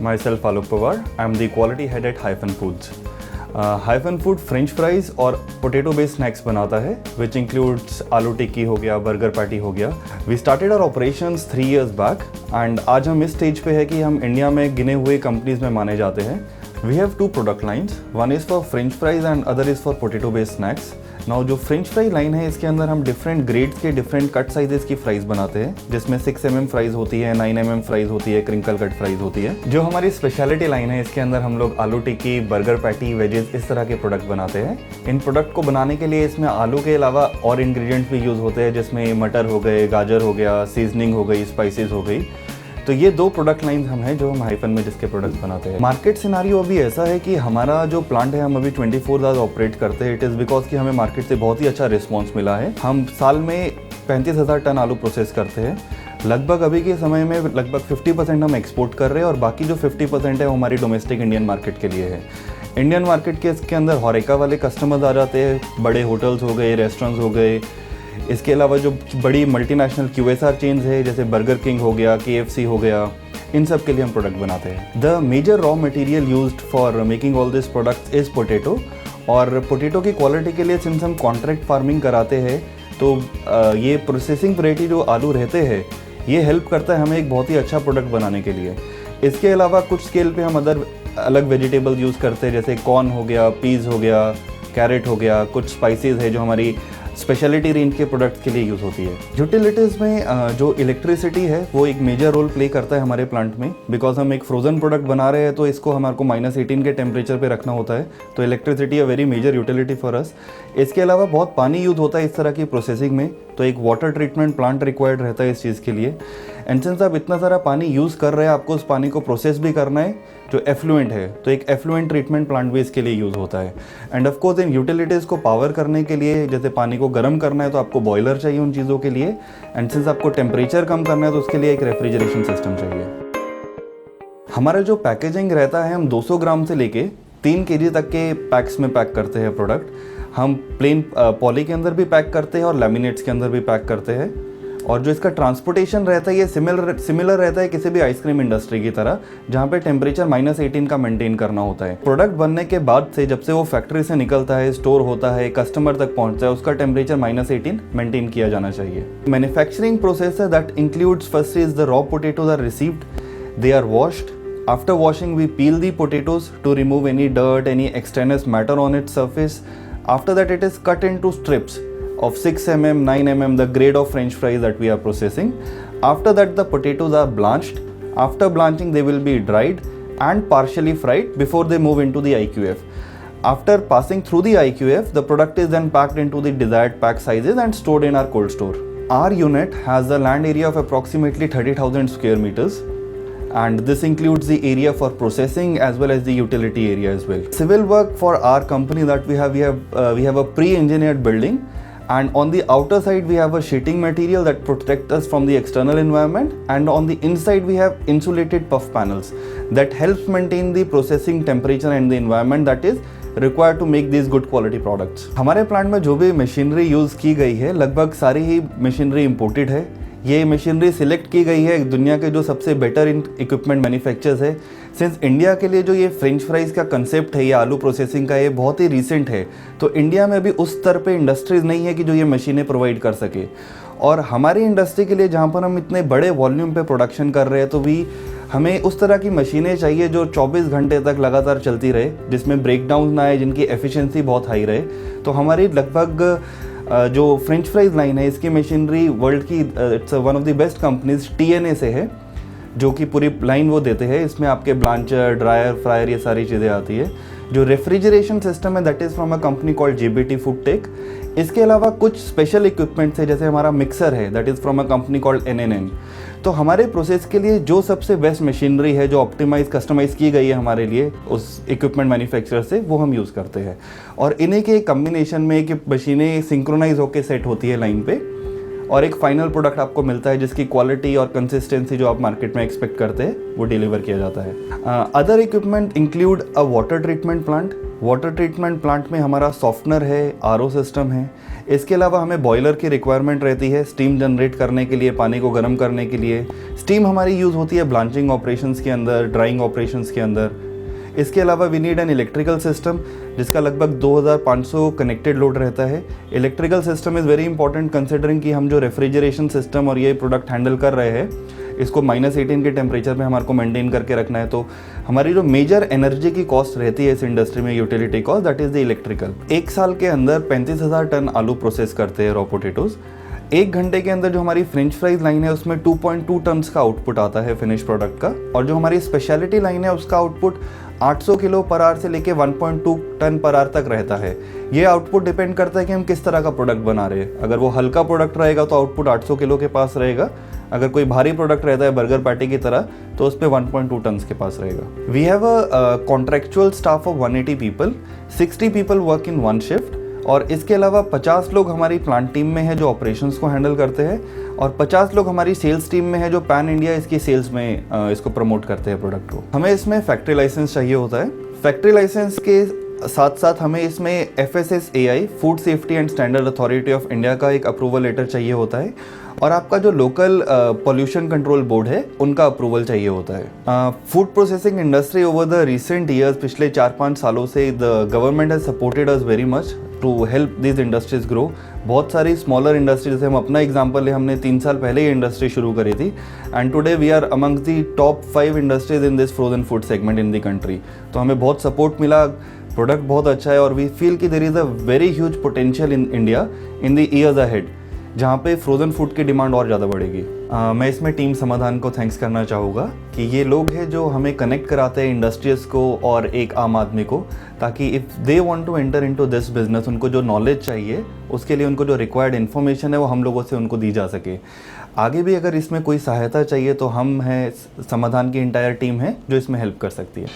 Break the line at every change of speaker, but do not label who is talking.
Myself Alok Pawar. I am the quality head at Hyphen Foods. Hyphen Food French fries और potato based snacks बनाता है, which includes आलू टिक्की हो गया, burger patty हो गया. We started our operations 3 years back and आज हम इस स्टेज पे है कि हम इंडिया में गिने हुए कंपनीज में माने जाते हैं. We have two product lines. One is for French fries and other is for potato based snacks. Now जो French fry line है इसके अंदर हम डिफरेंट ग्रेड्स के डिफरेंट कट साइजेस की फ्राइज बनाते हैं, जिसमें 6 mm फ्राइज होती है, 9 mm फ्राइज होती है, क्रिंकल कट फ्राइज होती है. जो हमारी स्पेशलिटी लाइन है इसके अंदर हम लोग आलू टिक्की, बर्गर पैटी, वेजेस इस तरह के प्रोडक्ट बनाते हैं. इन प्रोडक्ट को बनाने के लिए इसमें आलू के अलावा और इंग्रेडिएंट्स भी यूज़ होते हैं, जिसमें मटर हो गए, गाजर हो गया, सीजनिंग हो गई, स्पाइसेस हो गई. तो ये 2 प्रोडक्ट लाइंस हम हैं जो हम हाइफन में जिसके प्रोडक्ट्स बनाते हैं. मार्केट सिनारियो अभी ऐसा है कि हमारा जो प्लांट है हम अभी 24 आवर्स ऑपरेट करते हैं. इट इज़ बिकॉज कि हमें मार्केट से बहुत ही अच्छा रिस्पॉन्स मिला है. हम साल में 35,000 टन आलू प्रोसेस करते हैं. लगभग अभी के समय में लगभग 50% हम एक्सपोर्ट कर रहे हैं और बाकी जो 50% है वो हमारी डोमेस्टिक इंडियन मार्केट के लिए है. इंडियन मार्केट के इसके अंदर होरेका वाले कस्टमर्स आ जाते हैं, बड़े होटल्स हो गए, रेस्टोरेंट्स हो गए. इसके अलावा जो बड़ी मल्टीनेशनल QSR चेन्स है जैसे बर्गर किंग हो गया, KFC हो गया, इन सब के लिए हम प्रोडक्ट बनाते हैं. The major raw material used for making all this products is potato. और पोटैटो की क्वालिटी के लिए सिंस हम कॉन्ट्रैक्ट फार्मिंग कराते हैं तो ये प्रोसेसिंग वैरायटी जो आलू रहते हैं ये हेल्प करता है हमें एक बहुत ही अच्छा प्रोडक्ट बनाने के लिए. इसके अलावा कुछ स्केल पे हम अदर अलग वेजिटेबल यूज़ करते हैं, जैसे कॉर्न हो गया, पीज़ हो गया, कैरेट हो गया. कुछ स्पाइसेस है जो हमारी स्पेशलिटी रेंज के प्रोडक्ट्स के लिए यूज़ होती है. यूटिलिटीज़ में जो इलेक्ट्रिसिटी है वो एक मेजर रोल प्ले करता है हमारे प्लांट में, बिकॉज हम एक फ्रोज़न प्रोडक्ट बना रहे हैं तो इसको हमारे को -18 के टेम्परेचर पे रखना होता है. तो electricity a very major utility for us. इसके अलावा बहुत पानी यूज़ होता है इस तरह की प्रोसेसिंग में, तो एक वाटर ट्रीटमेंट प्लांट रिक्वायर्ड रहता है इस चीज़ के लिए. एंड सिंस आप इतना सारा पानी यूज़ कर रहे हैं, आपको उस पानी को प्रोसेस भी करना है जो एफ्लुएंट है, तो एक एफ्लुएंट ट्रीटमेंट प्लांट भी इसके लिए यूज़ होता है. End of course in utilities को पावर करने के लिए जैसे पानी को गर्म करना है तो आपको बॉयलर चाहिए उन चीज़ों के लिए. एंड सिंस आपको टेम्परेचर कम करना है तो उसके लिए एक रेफ्रिजरेशन सिस्टम चाहिए. हमारा जो पैकेजिंग रहता है हम 200 ग्राम से लेके 3 kg तक के पैक्स में पैक करते हैं प्रोडक्ट. हम प्लेन पॉली के अंदर भी पैक करते हैं और लैमिनेट्स के अंदर भी पैक करते हैं. और जो इसका ट्रांसपोर्टेशन रहता है ये सिमिलर रहता है किसी भी आइसक्रीम इंडस्ट्री की तरह, जहाँ पे टेम्परेचर -18 का मेंटेन करना होता है. प्रोडक्ट बनने के बाद से जब से वो फैक्ट्री से निकलता है, स्टोर होता है, कस्टमर तक पहुँचता है, उसका टेम्परेचर -18 मेंटेन किया जाना चाहिए. मैन्युफैक्चरिंग प्रोसेस है that includes first is the raw potatoes are received, they are washed. After washing, we peel the potatoes to remove any dirt, any extraneous matter on its surface. After that, it is cut into strips of 6 mm, 9 mm, the grade of French fries that we are processing. After that, the potatoes are blanched. After blanching, they will be dried and partially fried before they move into the IQF. After passing through the IQF, the product is then packed into the desired pack sizes and stored in our cold store. Our unit has a land area of approximately 30,000 square meters. And this includes the area for processing as well as the utility area as well. Civil work for our company that we have a pre-engineered building, and on the outer side we have a sheeting material that protects us from the external environment, and on the inside we have insulated puff panels that helps maintain the processing temperature and the environment that is required to make these good quality products. हमारे plant में जो भी machinery use की गई है लगभग सारी ही machinery imported है. ये मशीनरी सिलेक्ट की गई है दुनिया के जो सबसे बेटर इक्विपमेंट मैन्युफैक्चरर्स है. सिंस इंडिया के लिए जो ये फ्रेंच फ्राइज़ का कंसेप्ट है, ये आलू प्रोसेसिंग का, ये बहुत ही रीसेंट है, तो इंडिया में अभी उस स्तर पे इंडस्ट्रीज़ नहीं है कि जो ये मशीनें प्रोवाइड कर सके. और हमारी इंडस्ट्री के लिए जहाँ पर हम इतने बड़े वॉल्यूम पे प्रोडक्शन कर रहे हैं तो भी हमें उस तरह की मशीनें चाहिए जो 24 घंटे तक लगातार चलती रहे, जिसमें ब्रेकडाउन ना आए, जिनकी एफिशिएंसी बहुत हाई रहे. तो हमारी लगभग जो फ्रेंच फ्राइज लाइन है इसकी मशीनरी वर्ल्ड की it's one of the best companies TNA से है, जो कि पूरी लाइन वो देते हैं. इसमें आपके ब्लांचर, ड्रायर, फ्रायर ये सारी चीज़ें आती है. जो रेफ्रिजरेशन सिस्टम है that is from a company called JBT food tech. इसके अलावा कुछ स्पेशल इक्विपमेंट्स है, जैसे हमारा मिक्सर है that is from a company called NNN. तो हमारे प्रोसेस के लिए जो सबसे बेस्ट मशीनरी है जो ऑप्टिमाइज कस्टमाइज़ की गई है हमारे लिए उस इक्विपमेंट मैन्युफैक्चरर से, वो हम यूज़ करते हैं. और इन्हीं के कम्बिनेशन में कि मशीनें सिंक्रोनाइज होकर सेट होती है लाइन पे, और एक फाइनल प्रोडक्ट आपको मिलता है जिसकी क्वालिटी और कंसिस्टेंसी जो आप मार्केट में एक्सपेक्ट करते हैं वो डिलीवर किया जाता है। Other equipment include a water treatment plant. Water treatment plant में हमारा सॉफ्टनर है, आरओ सिस्टम है। इसके अलावा हमें बॉयलर की रिक्वायरमेंट रहती है स्टीम जनरेट करने के लिए, पानी को गर्म करने के लिए। स्टीम हमारी यूज़ होती है ब्लांचिंग ऑपरेशंस के अंदर, ड्राइंग ऑपरेशंस के अंदर। इसके अलावा we need an electrical system जिसका लगभग 2500 कनेक्टेड लोड रहता है। Electrical system is very important considering कि हम जो रेफ्रिजरेशन सिस्टम और ये प्रोडक्ट हैंडल कर रहे हैं इसको -18 के टेम्परेचर में हमारे को मेंटेन करके रखना है। तो हमारी जो मेजर एनर्जी की कॉस्ट रहती है इस इंडस्ट्री में, utility cost, that is the electrical. एक साल के अंदर 35,000 टन आलू प्रोसेस करते हैं रॉ पोटेटोज़। एक घंटे के अंदर जो हमारी फ्रेंच फ्राइज लाइन है उसमें 2.2 टन्स का आउटपुट आता है फिनिश प्रोडक्ट का, और जो हमारी स्पेशलिटी लाइन है उसका आउटपुट 800 किलो पर आवर से लेके 1.2 टन पर आवर तक रहता है। ये आउटपुट डिपेंड करता है कि हम किस तरह का प्रोडक्ट बना रहे हैं। अगर वो हल्का प्रोडक्ट रहेगा तो आउटपुट 800 किलो के पास रहेगा। अगर कोई भारी प्रोडक्ट रहता है बर्गर पैटी की तरह तो उस पर 1.2 टन्स के पास रहेगा। We have a contractual staff of 180 people, 60 people work in one shift, और इसके अलावा 50 लोग हमारी प्लांट टीम में है जो ऑपरेशंस को हैंडल करते हैं, और 50 लोग हमारी सेल्स टीम में है जो पैन इंडिया इसकी सेल्स में इसको प्रमोट करते हैं प्रोडक्ट को। हमें इसमें फैक्ट्री लाइसेंस चाहिए होता है। फैक्ट्री लाइसेंस के साथ साथ हमें इसमें FSSAI, food safety and standard authority of India का एक अप्रूवल लेटर चाहिए होता है, और आपका जो लोकल पोल्यूशन कंट्रोल बोर्ड है उनका अप्रूवल चाहिए होता है। Food processing industry over the recent years, पिछले 4-5 सालों से the government has supported us very much to help this industries grow. बहुत सारी स्मॉलर इंडस्ट्री, जैसे हम अपना एग्जांपल ले, हमने 3 साल पहले ये इंडस्ट्री शुरू करी थी, and today we are amongst the top 5 industries in this frozen food segment in the country. तो हमें बहुत सपोर्ट मिला, प्रोडक्ट बहुत अच्छा है, और वी फील कि there is a very huge potential in India in the years ahead, जहाँ पे फ्रोज़न फूड की डिमांड और ज़्यादा बढ़ेगी। मैं इसमें टीम समाधान को थैंक्स करना चाहूँगा कि ये लोग हैं जो हमें कनेक्ट कराते हैं इंडस्ट्रीज़ को और एक आम आदमी को, ताकि if they want to enter into this business, उनको जो नॉलेज चाहिए उसके लिए उनको जो रिक्वायर्ड इन्फॉर्मेशन है वो हम लोगों से उनको दी जा सके। आगे भी अगर इसमें कोई सहायता चाहिए तो हम हैं, समाधान की इंटायर टीम है जो इसमें हेल्प कर सकती है।